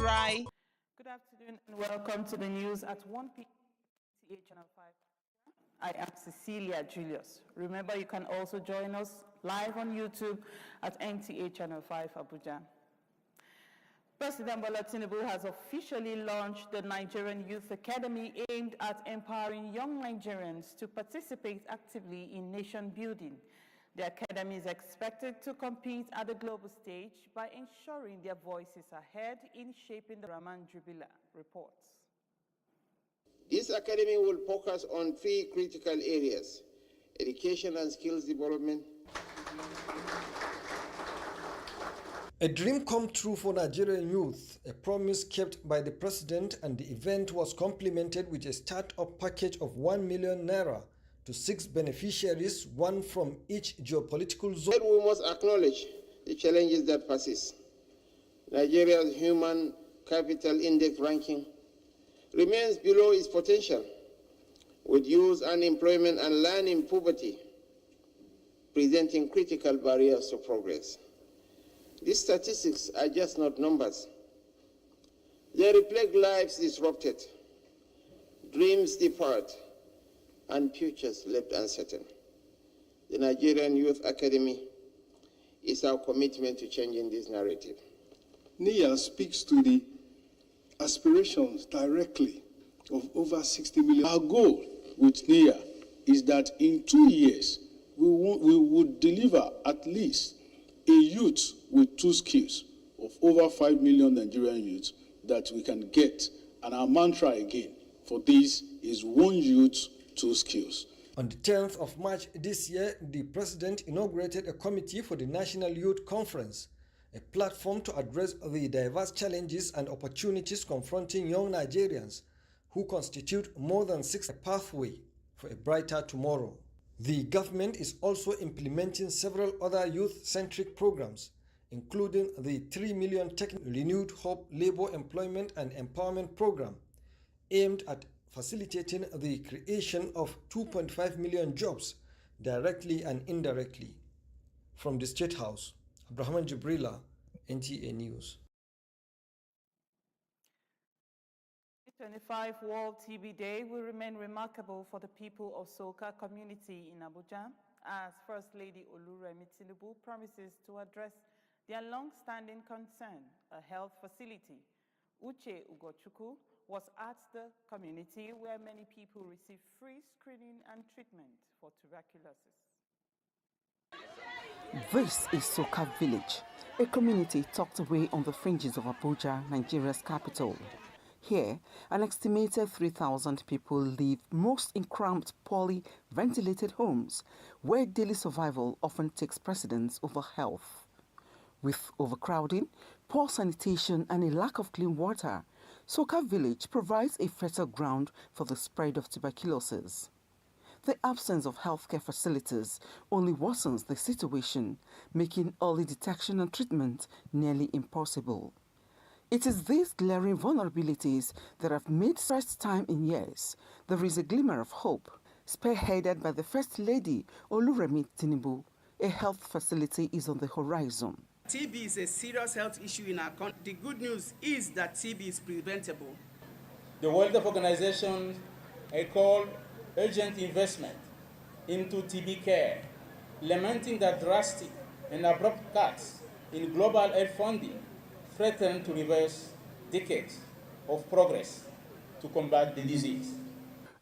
try. Good afternoon and welcome to the news at 1 p.m. Nta Channel 5. I am Cecilia Julius. Remember, you can also join us live on YouTube at Nta Channel 5 Abuja. President Bola Tinubu has officially launched the Nigerian Youth Academy aimed at empowering young Nigerians to participate actively in nation building. The academy is expected to compete at the global stage by ensuring their voices are heard in shaping the Rahman Jubilee reports. This academy will focus on three critical areas: education and skills development. A dream come true for Nigerian youth, a promise kept by the president, and the event was complemented with a start-up package of 1 million naira to 6 beneficiaries, one from each geopolitical zone. We must acknowledge the challenges that persist. Nigeria's human capital index ranking remains below its potential, with youth unemployment and learning poverty presenting critical barriers to progress. These statistics are just not numbers. They reflect lives disrupted, dreams deferred, and futures left uncertain. The Nigerian Youth Academy is our commitment to changing this narrative. NIA speaks to the aspirations directly of over 60 million. Our goal with NIA is that in 2 years, we would deliver at least a youth with 2 skills of over 5 million Nigerian youths that we can get. And our mantra again for this is 1 youth, 2 skills. On the 10th of March this year, the president inaugurated a committee for the National Youth Conference, a platform to address the diverse challenges and opportunities confronting young Nigerians who constitute more than 6 pathway for a brighter tomorrow. The government is also implementing several other youth-centric programs, including the 3 million Renewed Hope Labor Employment and Empowerment Program, aimed at facilitating the creation of 2.5 million jobs directly and indirectly. From the State House, Abraham Jibrila, NTA News. 25 World TB Day will remain remarkable for the people of Soka community in Abuja, as First Lady Oluremi Tinubu promises to address their long-standing concern, a health facility. Uche Ugochukwu was at the community where many people receive free screening and treatment for tuberculosis. This is Soka Village, a community tucked away on the fringes of Abuja, Nigeria's capital. Here, an estimated 3,000 people live, most in cramped, poorly ventilated homes, where daily survival often takes precedence over health. With overcrowding, poor sanitation and a lack of clean water, Soka Village provides a fertile ground for the spread of tuberculosis. The absence of healthcare facilities only worsens the situation, making early detection and treatment nearly impossible. It is these glaring vulnerabilities that have made first time in years there is a glimmer of hope, spearheaded by the First Lady Oluremi Tinubu. A health facility is on the horizon. TB is a serious health issue in our country. The good news is that TB is preventable. The World Health Organization called urgent investment into TB care, lamenting that drastic and abrupt cuts in global health funding threaten to reverse decades of progress to combat the disease.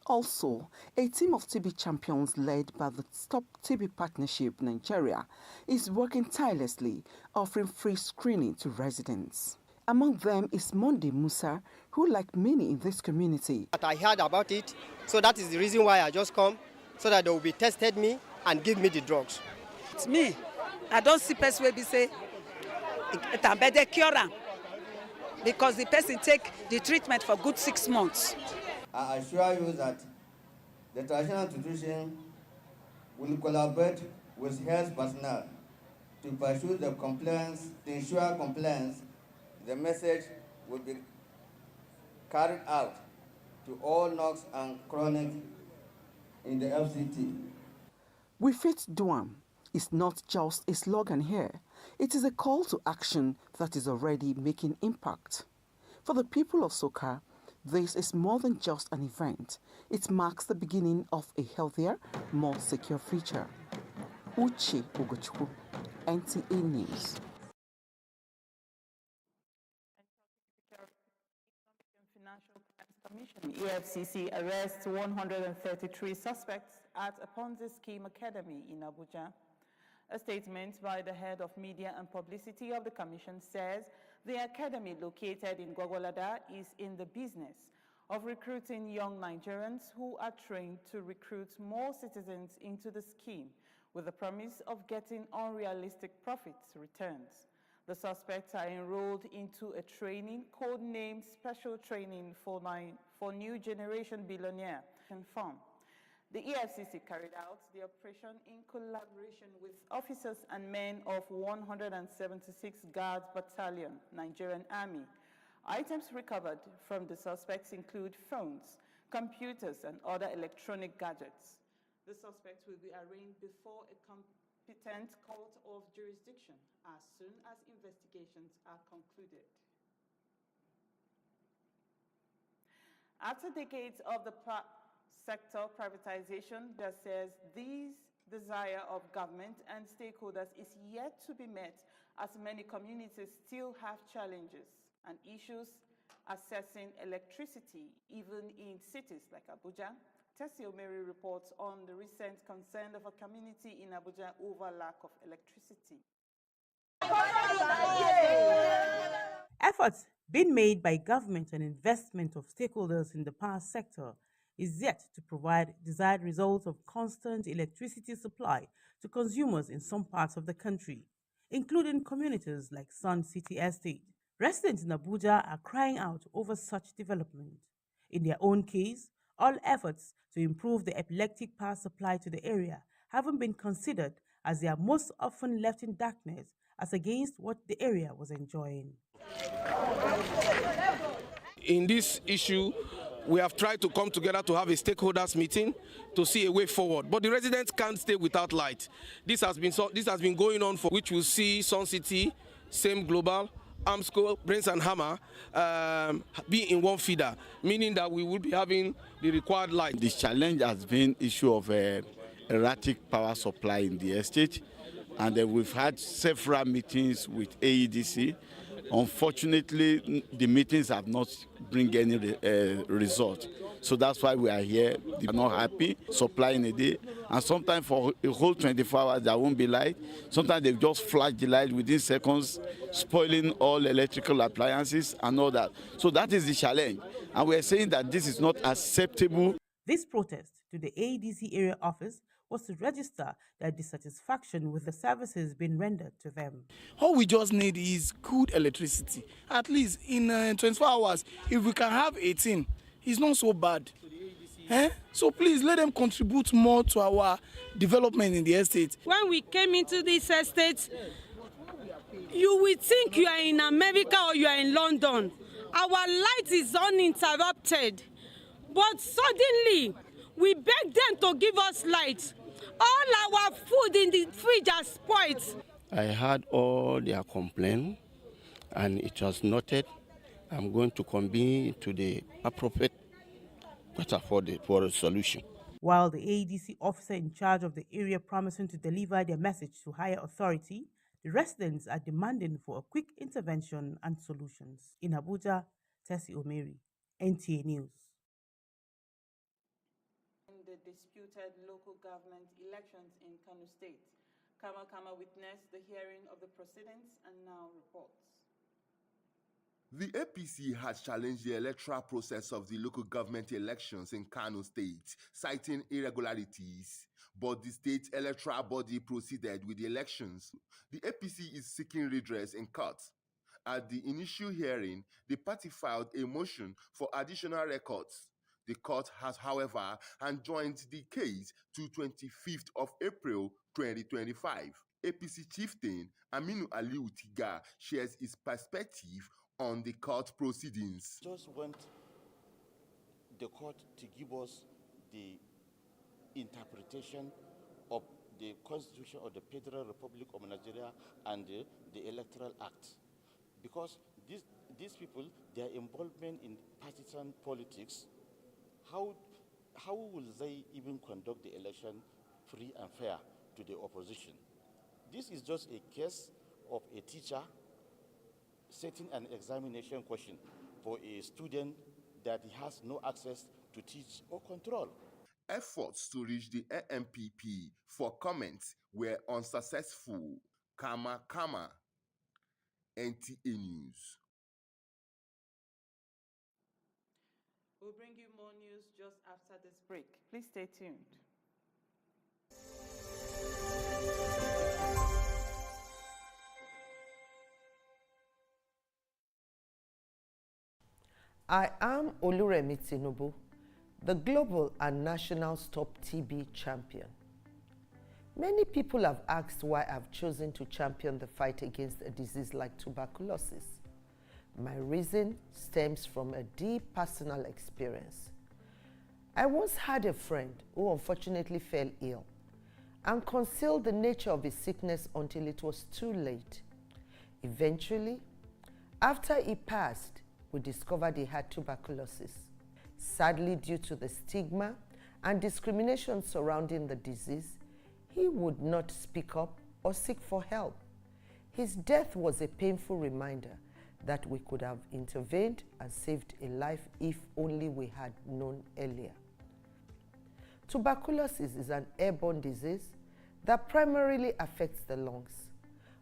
Also, a team of TB champions led by the Stop TB Partnership Nigeria is working tirelessly, offering free screening to residents. Among them is Monday Musa, who, like many in this community, I heard about it, so that is the reason why I just come, so that they will be tested me and give me the drugs. It's me. I don't see person where be say it can better cure am, because the person take the treatment for good 6 months. I assure you that the traditional nutrition will collaborate with health personnel to pursue the compliance, to ensure compliance. The message will be carried out to all NOx and chronic in the FCT. We Fit Duam is not just a slogan here. It is a call to action that is already making impact. For the people of Soka, this is more than just an event. It marks the beginning of a healthier, more secure future. Uche Ugochukwu, NTA News. Financial Crimes Commission, EFCC, arrests 133 suspects at a Ponzi Scheme Academy in Abuja. A statement by the head of media and publicity of the commission says the academy located in Gwagwalada is in the business of recruiting young Nigerians who are trained to recruit more citizens into the scheme with the promise of getting unrealistic profits returns. The suspects are enrolled into a training codenamed Special Training for New Generation Billionaire Farm. The EFCC carried out the operation in collaboration with officers and men of 176 Guards Battalion, Nigerian Army. Items recovered from the suspects include phones, computers, and other electronic gadgets. The suspects will be arraigned before a competent court of jurisdiction as soon as investigations are concluded. After decades of the sector privatization that says this desire of government and stakeholders is yet to be met, as many communities still have challenges and issues accessing electricity, even in cities like Abuja. Tessie Omeri reports on the recent concern of a community in Abuja over lack of electricity. Efforts being made by government and investment of stakeholders in the power sector is yet to provide desired results of constant electricity supply to consumers in some parts of the country, including communities like Sun City Estate. Residents in Abuja are crying out over such development. In their own case, all efforts to improve the epileptic power supply to the area haven't been considered, as they are most often left in darkness as against what the area was enjoying. In this issue, we have tried to come together to have a stakeholders meeting to see a way forward. But the residents can't stay without light. This has been going on for which we'll see Sun City, Same Global, Amsco, Brains and Hammer be in one feeder, meaning that we will be having the required light. The challenge has been issue of erratic power supply in the estate, and we've had several meetings with AEDC. Unfortunately, the meetings have not bring any result. So that's why we are here. They are not happy, supply in a day. And sometimes for a whole 24 hours, there won't be light. Sometimes they just flash the light within seconds, spoiling all electrical appliances and all that. So that is the challenge. And we are saying that this is not acceptable. This protest to the ADC area office was to register their dissatisfaction with the services being rendered to them. All we just need is good electricity. At least in 24 hours, if we can have 18, it's not so bad. So please let them contribute more to our development in the estate. When we came into this estate, you will think you are in America or you are in London. Our light is uninterrupted. But suddenly, we beg them to give us light. All our food in the fridge are spoiled. I heard all their complaints, and it was noted. I'm going to convene to the appropriate quarter for a solution. While the AEDC officer in charge of the area promising to deliver their message to higher authority, the residents are demanding for a quick intervention and solutions. In Abuja, Tessie Omeri, NTA News. The disputed local government elections in Kano State. Kama witnessed the hearing of the proceedings and now reports. The APC has challenged the electoral process of the local government elections in Kano State, citing irregularities. But the state electoral body proceeded with the elections. The APC is seeking redress in court. At the initial hearing, the party filed a motion for additional records. The court has, however, adjourned the case to 25th of April 2025. APC chieftain Aminu Aliu Tiga shares his perspective on the court proceedings. Just want the court to give us the interpretation of the Constitution of the Federal Republic of Nigeria and the Electoral Act, because these people, their involvement in partisan politics, how will they even conduct the election free and fair to the opposition? This is just a case of a teacher setting an examination question for a student that he has no access to teach or control. Efforts to reach the AMPP for comments were unsuccessful. Kama, NTA News. We'll bring you more news just after this break. Please stay tuned. I am Oluremi Tinubu, the global and national Stop TB champion. Many people have asked why I've chosen to champion the fight against a disease like tuberculosis. My reason stems from a deep personal experience. I once had a friend who unfortunately fell ill and concealed the nature of his sickness until it was too late. Eventually, after he passed, we discovered he had tuberculosis. Sadly, due to the stigma and discrimination surrounding the disease, he would not speak up or seek for help. His death was a painful reminder that we could have intervened and saved a life if only we had known earlier. Tuberculosis is an airborne disease that primarily affects the lungs,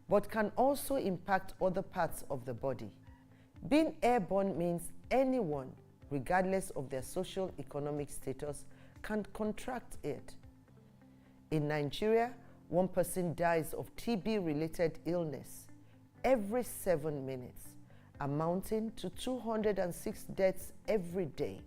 but can also impact other parts of the body. Being airborne means anyone, regardless of their social economic status, can contract it. In Nigeria, 1 person dies of TB-related illness every 7 minutes, amounting to 206 deaths every day.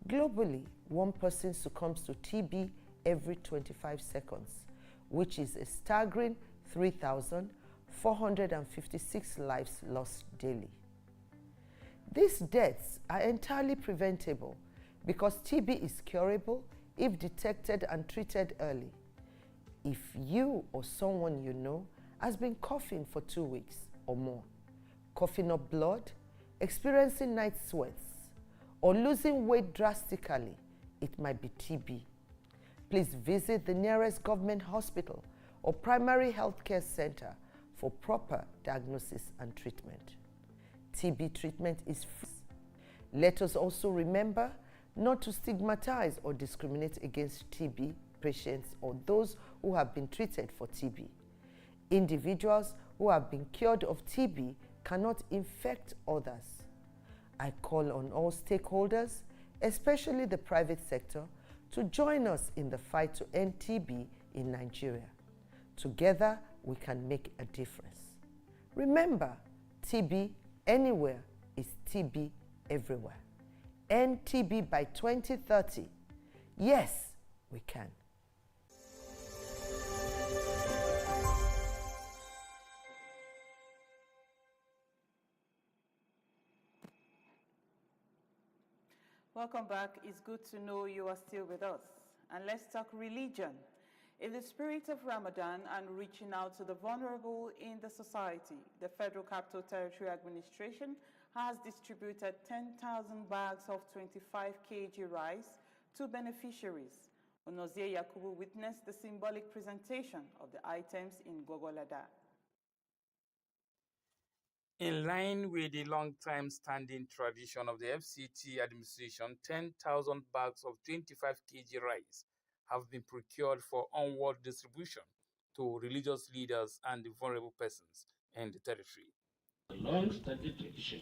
Globally, 1 person succumbs to TB every 25 seconds, which is a staggering 3,456 lives lost daily. These deaths are entirely preventable because TB is curable if detected and treated early. If you or someone you know has been coughing for 2 weeks or more, coughing up blood, experiencing night sweats, or losing weight drastically, it might be TB. Please visit the nearest government hospital or primary health care center for proper diagnosis and treatment. TB treatment is free. Let us also remember not to stigmatize or discriminate against TB patients or those who have been treated for TB. Individuals who have been cured of TB cannot infect others. I call on all stakeholders, especially the private sector, to join us in the fight to end TB in Nigeria. Together, we can make a difference. Remember, TB anywhere is TB everywhere. End TB by 2030. Yes, we can. Welcome back. It's good to know you are still with us. And let's talk religion. In the spirit of Ramadan and reaching out to the vulnerable in the society, the Federal Capital Territory Administration has distributed 10,000 bags of 25 kg rice to beneficiaries. Onozie Yakubu witnessed the symbolic presentation of the items in Gogolada. In line with the long-time standing tradition of the FCT administration, 10,000 bags of 25 kg rice have been procured for onward distribution to religious leaders and the vulnerable persons in the territory. The long-standing tradition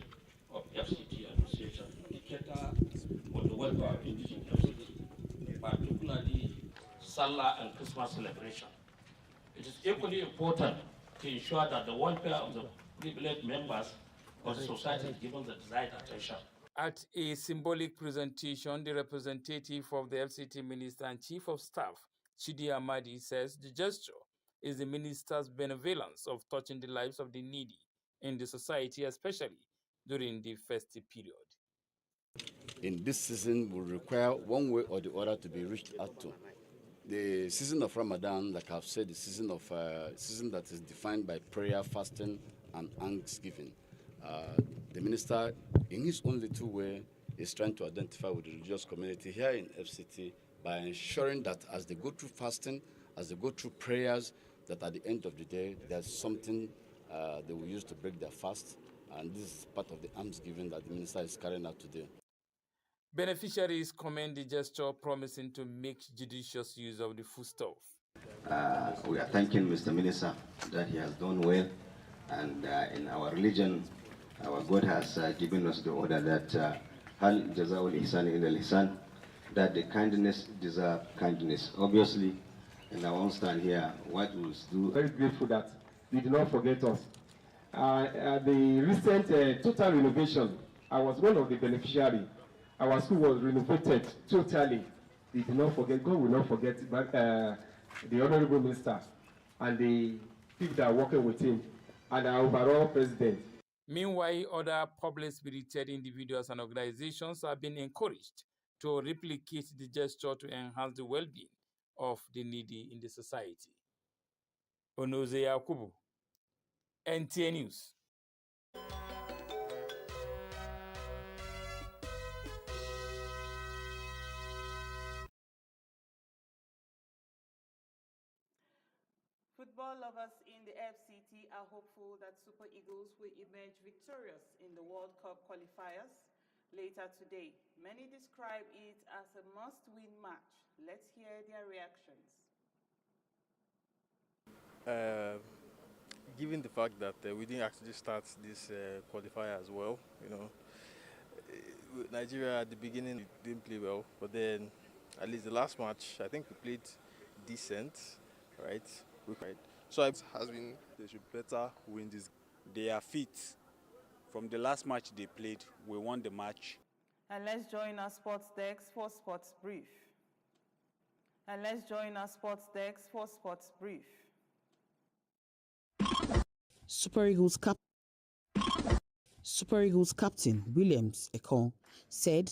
of FCT administration to cater for the welfare of indigenous FCT, particularly Salah and Christmas celebration. It is equally important to ensure that the welfare of the privileged members of the society is given the desired attention. At a symbolic presentation, the representative of the FCT Minister and Chief of Staff, Chidi Amadi, says the gesture is the minister's benevolence of touching the lives of the needy in the society, especially during the festive period. In this season, will require one way or the other to be reached out to. The season of Ramadan, like I've said, the season that is defined by prayer, fasting, and thanksgiving. The minister, in his own little way, is trying to identify with the religious community here in FCT by ensuring that as they go through fasting, as they go through prayers, that at the end of the day, there's something they will use to break their fast. And this is part of the almsgiving that the minister is carrying out today. Beneficiaries commend the gesture, promising to make judicious use of the foodstuff. We are thanking Mr. Minister that he has done well, and in our religion, our God has given us the order that Hal Jazaul Ihsan in al Ihsan, that the kindness deserves kindness. Obviously, in our own stand here, what we do. Very grateful that you did not forget us. The recent total renovation, I was one of the beneficiaries. Our school was renovated totally. They did not forget, God will not forget the Honorable Minister and the people that are working with him and our overall president. Meanwhile, other public spirited individuals and organizations have been encouraged to replicate the gesture to enhance the well-being of the needy in the society. Onoze Yakubu, NTA News. Football lovers in the FCT are hopeful that Super Eagles will emerge victorious in the World Cup qualifiers later today. Many describe it as a must-win match. Let's hear their reactions. Given the fact that we didn't actually start this qualifier as well, Nigeria at the beginning didn't play well, but then at least the last match, I think we played decent, right? So it has been, they should better win this. They are fit. From the last match they played, we won the match. And let's join our sports desk for sports brief. Super Eagles captain Williams Ekong said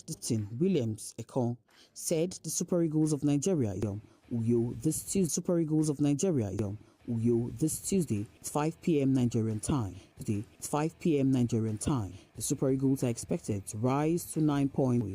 the Super Eagles of Nigeria Uyo this Tuesday. Super Eagles of Nigeria Uyo this Tuesday, 5 p.m. Nigerian time. The Super Eagles are expected to rise to 9 points